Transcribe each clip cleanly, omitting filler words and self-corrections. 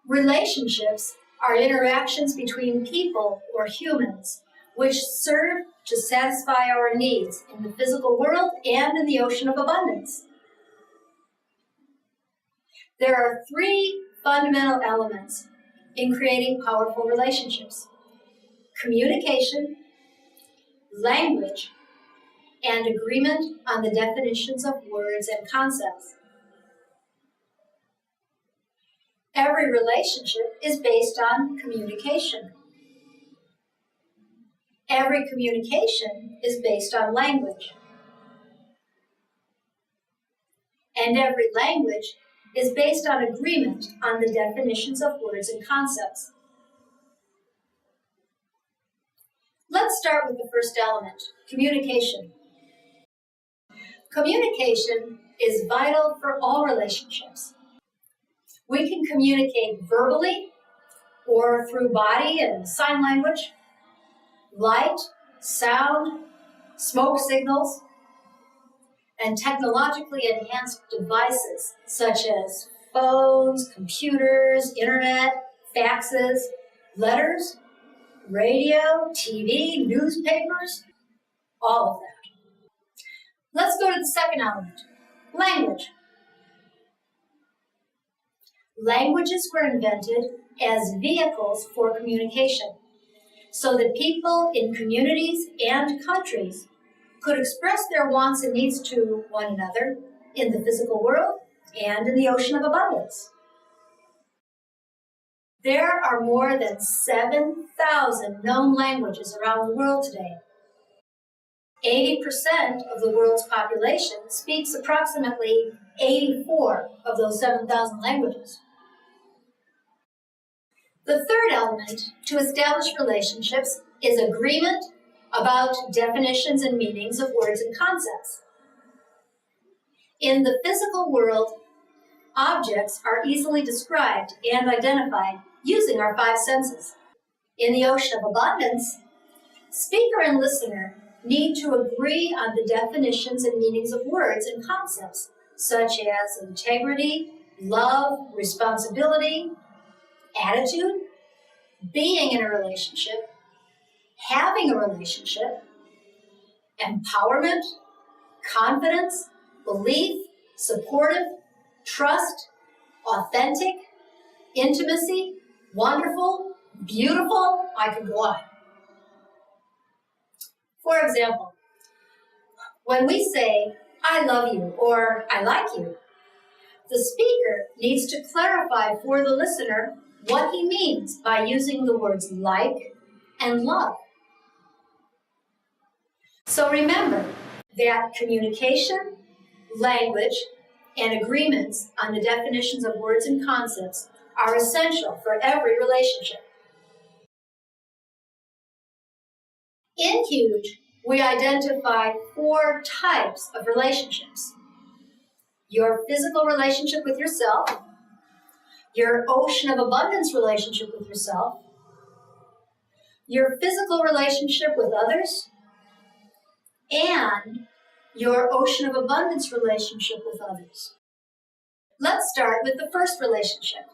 Relationships are interactions between people or humans which serve to satisfy our needs in the physical world and in the ocean of abundance. There are three fundamental elements in creating powerful relationships: communication, language, and agreement on the definitions of words and concepts. Every relationship is based on communication. Every communication is based on language. And every language is based on agreement on the definitions of words and concepts. Let's start with the first element, communication. Communication is vital for all relationships. We can communicate verbally or through body and sign language, light, sound, smoke signals, and technologically enhanced devices such as phones, computers, internet, faxes, letters, radio, TV, newspapers, all of that. Let's go to the second element, language. Languages were invented as vehicles for communication, so that people in communities and countries could express their wants and needs to one another in the physical world and in the ocean of abundance. There are more than 7,000 known languages around the world today. 80% of the world's population speaks approximately 84 of those 7,000 languages. The third element to establish relationships is agreement about definitions and meanings of words and concepts. In the physical world, objects are easily described and identified using our five senses. In the ocean of abundance, speaker and listener need to agree on the definitions and meanings of words and concepts, such as integrity, love, responsibility, attitude, being in a relationship, having a relationship, empowerment, confidence, belief, supportive, trust, authentic, intimacy, wonderful, beautiful. I could go on. For example, when we say, I love you or I like you, the speaker needs to clarify for the listener what he means by using the words like and love. So remember that communication, language, and agreements on the definitions of words and concepts are essential for every relationship. In HUGE, we identify 4 types of relationships: your physical relationship with yourself, your ocean of abundance relationship with yourself, your physical relationship with others, and your ocean of abundance relationship with others. Let's start with the first relationship.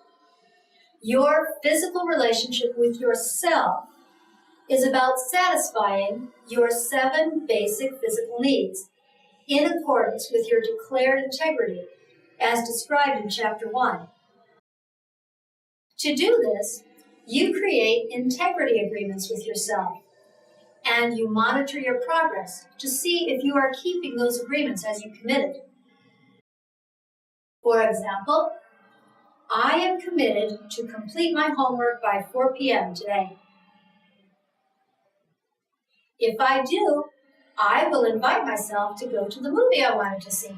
Your physical relationship with yourself is about satisfying your 7 basic physical needs in accordance with your declared integrity as described in Chapter 1. To do this, you create integrity agreements with yourself, and you monitor your progress to see if you are keeping those agreements as you committed. For example, I am committed to complete my homework by 4 p.m. today. If I do, I will invite myself to go to the movie I wanted to see.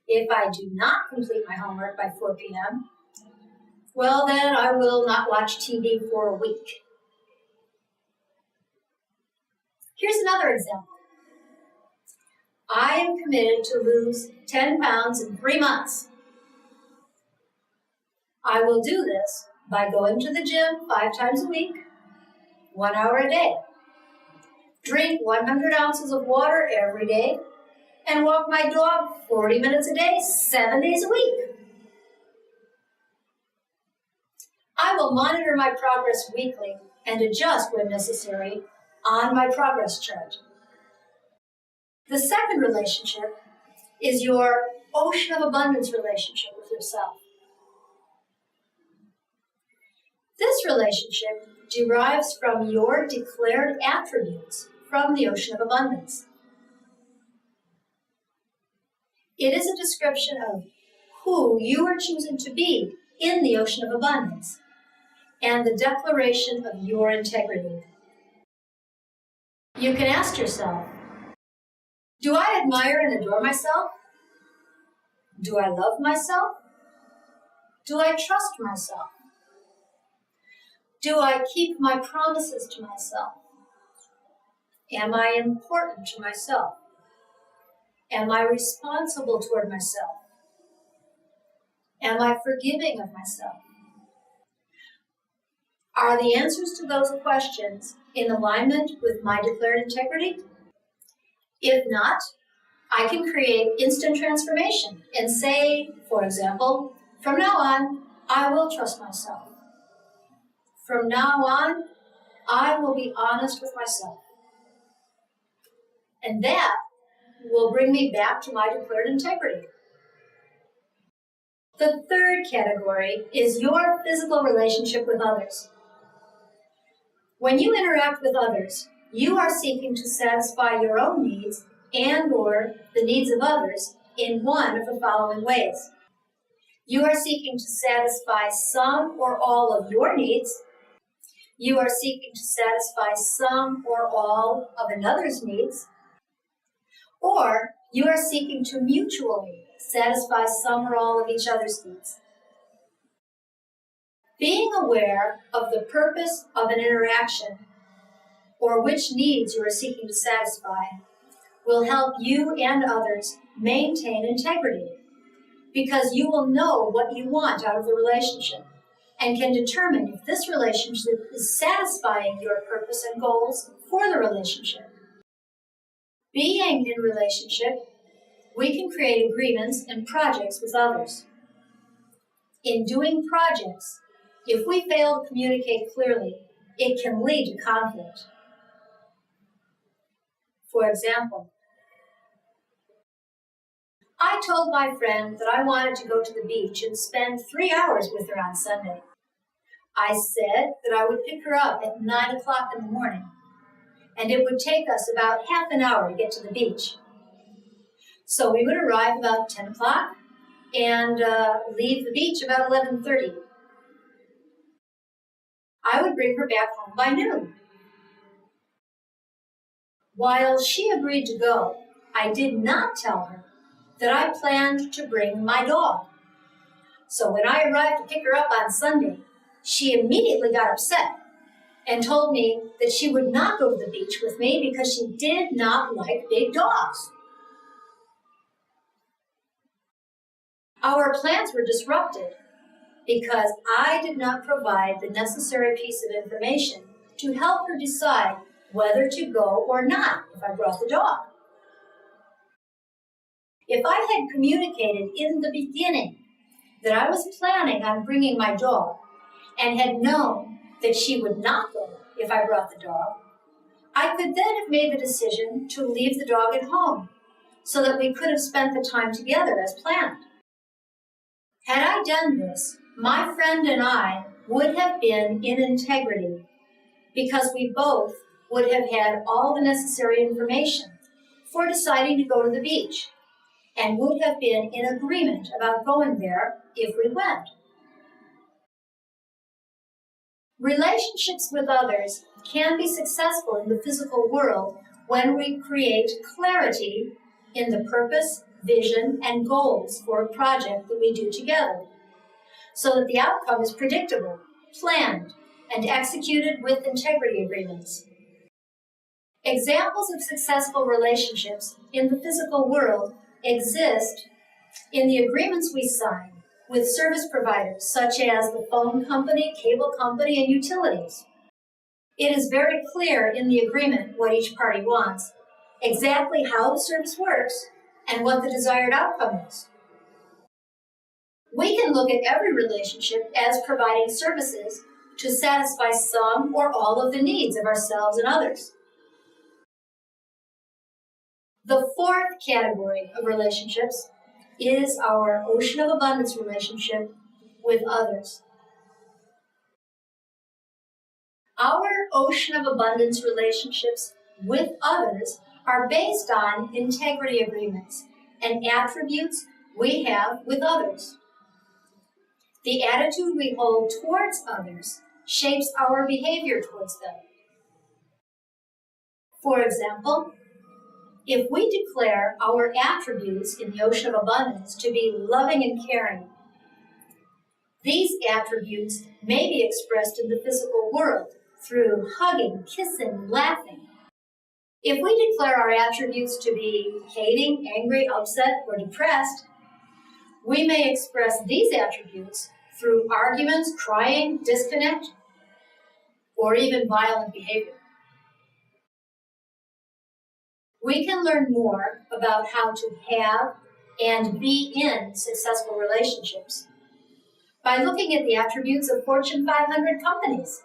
If I do not complete my homework by 4 p.m., well, then I will not watch TV for a week. Here's another example. I am committed to lose 10 pounds in 3 months. I will do this by going to the gym 5 times a week, 1 hour a day. Drink 100 ounces of water every day, and walk my dog 40 minutes a day, 7 days a week. I will monitor my progress weekly and adjust when necessary on my progress chart. The second relationship is your ocean of abundance relationship with yourself. This relationship derives from your declared attributes from the ocean of abundance. It is a description of who you are choosing to be in the ocean of abundance and the declaration of your integrity. You can ask yourself, do I admire and adore myself? Do I love myself? Do I trust myself? Do I keep my promises to myself? Am I important to myself? Am I responsible toward myself? Am I forgiving of myself? Are the answers to those questions in alignment with my declared integrity? If not, I can create instant transformation and say, for example, from now on, I will trust myself. From now on, I will be honest with myself. And that will bring me back to my declared integrity. The third category is your physical relationship with others. When you interact with others, you are seeking to satisfy your own needs and/or the needs of others in one of the following ways. You are seeking to satisfy some or all of your needs. You are seeking to satisfy some or all of another's needs. Or you are seeking to mutually satisfy some or all of each other's needs. Being aware of the purpose of an interaction or which needs you are seeking to satisfy will help you and others maintain integrity, because you will know what you want out of the relationship and can determine if this relationship is satisfying your purpose and goals for the relationship. Being in relationship, we can create agreements and projects with others. In doing projects, if we fail to communicate clearly, it can lead to conflict. For example, I told my friend that I wanted to go to the beach and spend 3 hours with her on Sunday. I said that I would pick her up at 9 o'clock in the morning, and it would take us about half an hour to get to the beach. So we would arrive about 10 o'clock and leave the beach about 11:30. I would bring her back home by noon. While she agreed to go, I did not tell her that I planned to bring my dog. So when I arrived to pick her up on Sunday, she immediately got upset and told me that she would not go to the beach with me because she did not like big dogs. Our plans were disrupted because I did not provide the necessary piece of information to help her decide whether to go or not if I brought the dog. If I had communicated in the beginning that I was planning on bringing my dog and had known that she would not go if I brought the dog, I could then have made the decision to leave the dog at home so that we could have spent the time together as planned. Had I done this, my friend and I would have been in integrity because we both would have had all the necessary information for deciding to go to the beach and would have been in agreement about going there if we went. Relationships with others can be successful in the physical world when we create clarity in the purpose, vision, and goals for a project that we do together, so that the outcome is predictable, planned, and executed with integrity agreements. Examples of successful relationships in the physical world exist in the agreements we sign with service providers such as the phone company, cable company, and utilities. It is very clear in the agreement what each party wants, exactly how the service works, and what the desired outcome is. We can look at every relationship as providing services to satisfy some or all of the needs of ourselves and others. The fourth category of relationships is our ocean of abundance relationship with others. Our ocean of abundance relationships with others are based on integrity agreements and attributes we have with others. The attitude we hold towards others shapes our behavior towards them. For example, if we declare our attributes in the ocean of abundance to be loving and caring, these attributes may be expressed in the physical world through hugging, kissing, laughing. If we declare our attributes to be hating, angry, upset, or depressed, we may express these attributes through arguments, crying, disconnect, or even violent behavior. We can learn more about how to have and be in successful relationships by looking at the attributes of Fortune 500 companies.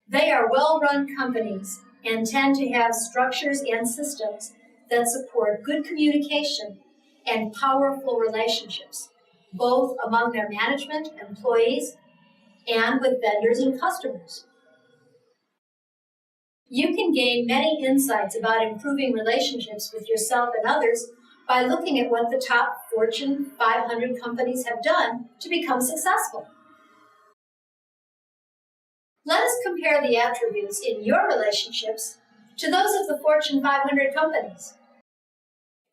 They are well-run companies and tend to have structures and systems that support good communication and powerful relationships, both among their management, employees, and with vendors and customers. You can gain many insights about improving relationships with yourself and others by looking at what the top Fortune 500 companies have done to become successful. Let us compare the attributes in your relationships to those of the Fortune 500 companies.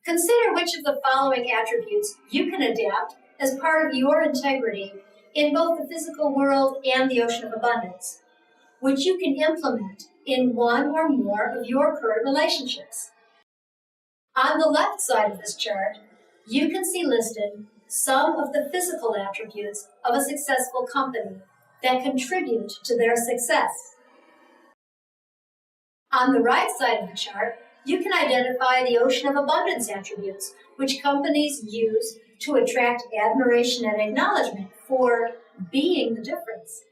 Consider which of the following attributes you can adapt as part of your integrity in both the physical world and the ocean of abundance, which you can implement in one or more of your current relationships. On the left side of this chart, you can see listed some of the physical attributes of a successful company that contribute to their success. On the right side of the chart, you can identify the ocean of abundance attributes, which companies use to attract admiration and acknowledgement for being the difference.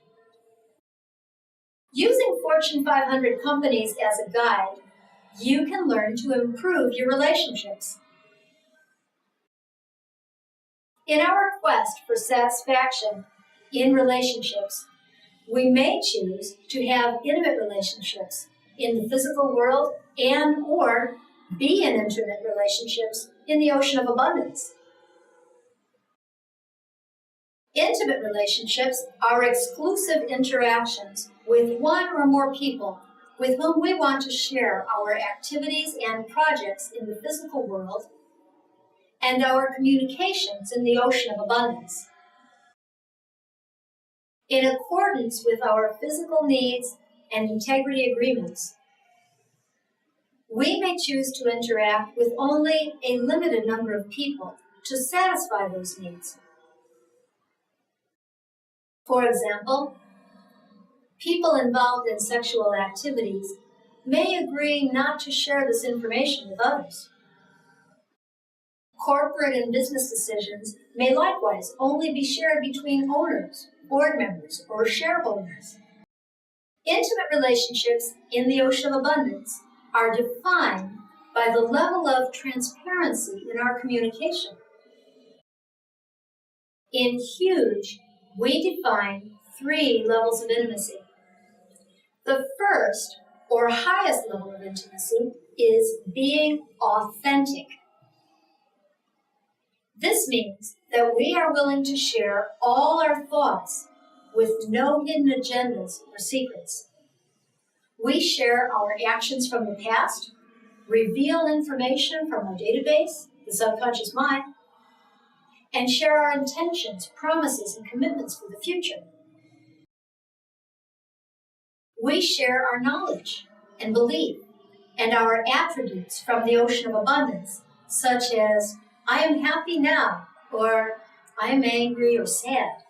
Using Fortune 500 companies as a guide, you can learn to improve your relationships. In our quest for satisfaction in relationships, we may choose to have intimate relationships in the physical world and or be in intimate relationships in the ocean of abundance. Intimate relationships are exclusive interactions with one or more people with whom we want to share our activities and projects in the physical world and our communications in the ocean of abundance. In accordance with our physical needs and integrity agreements, we may choose to interact with only a limited number of people to satisfy those needs. For example, people involved in sexual activities may agree not to share this information with others. Corporate and business decisions may likewise only be shared between owners, board members, or shareholders. Intimate relationships in the ocean of abundance are defined by the level of transparency in our communication. In Huge, we define 3 levels of intimacy. The first, or highest level of intimacy, is being authentic. This means that we are willing to share all our thoughts with no hidden agendas or secrets. We share our actions from the past, reveal information from our database, the subconscious mind, and share our intentions, promises, and commitments for the future. We share our knowledge and belief and our attributes from the ocean of abundance, such as, I am happy now, or I am angry or sad.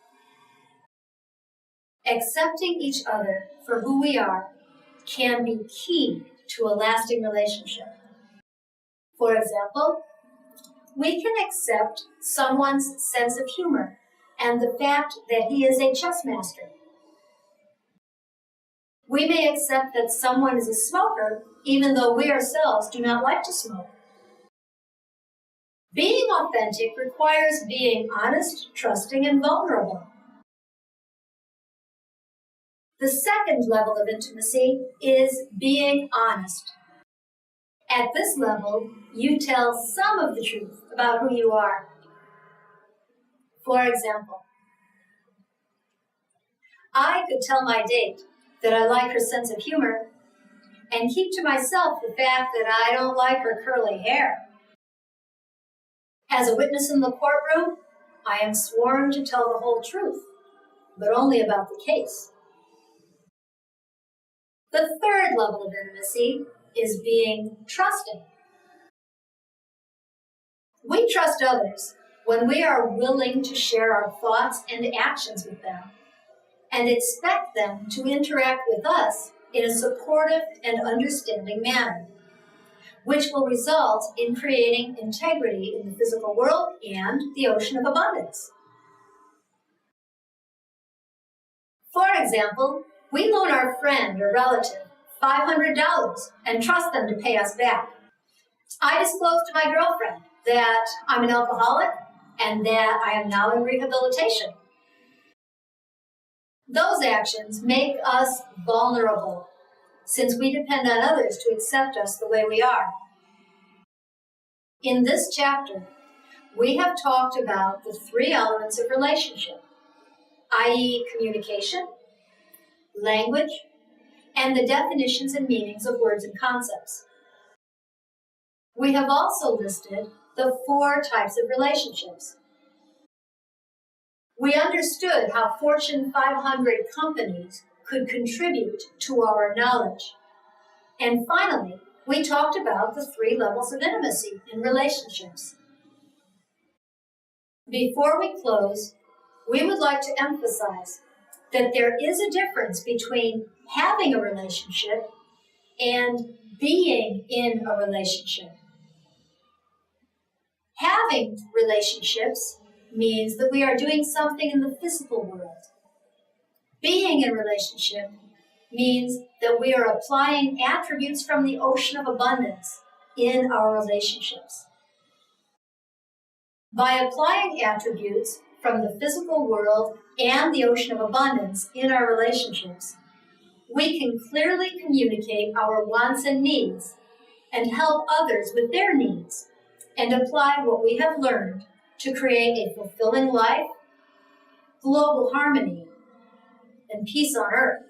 Accepting each other for who we are can be key to a lasting relationship. For example, we can accept someone's sense of humor and the fact that he is a chess master. We may accept that someone is a smoker even though we ourselves do not like to smoke. Being authentic requires being honest, trusting, and vulnerable. The second level of intimacy is being honest. At this level, you tell some of the truth about who you are. For example, I could tell my date that I like her sense of humor and keep to myself the fact that I don't like her curly hair. As a witness in the courtroom, I am sworn to tell the whole truth, but only about the case. The third level of intimacy is being trusting. We trust others when we are willing to share our thoughts and actions with them and expect them to interact with us in a supportive and understanding manner, which will result in creating integrity in the physical world and the ocean of abundance. For example, we loan our friend or relative $500 and trust them to pay us back. I disclose to my girlfriend that I'm an alcoholic and that I am now in rehabilitation. Those actions make us vulnerable, since we depend on others to accept us the way we are. In this chapter, we have talked about the three elements of relationship, i.e., communication, language, and the definitions and meanings of words and concepts. We have also listed the 4 types of relationships. We understood how Fortune 500 companies could contribute to our knowledge. And finally, we talked about the 3 levels of intimacy in relationships. Before we close, we would like to emphasize that there is a difference between having a relationship and being in a relationship. Having relationships means that we are doing something in the physical world. Being in a relationship means that we are applying attributes from the ocean of abundance in our relationships. By applying attributes from the physical world and the ocean of abundance in our relationships, we can clearly communicate our wants and needs and help others with their needs and apply what we have learned to create a fulfilling life, global harmony, and peace on earth.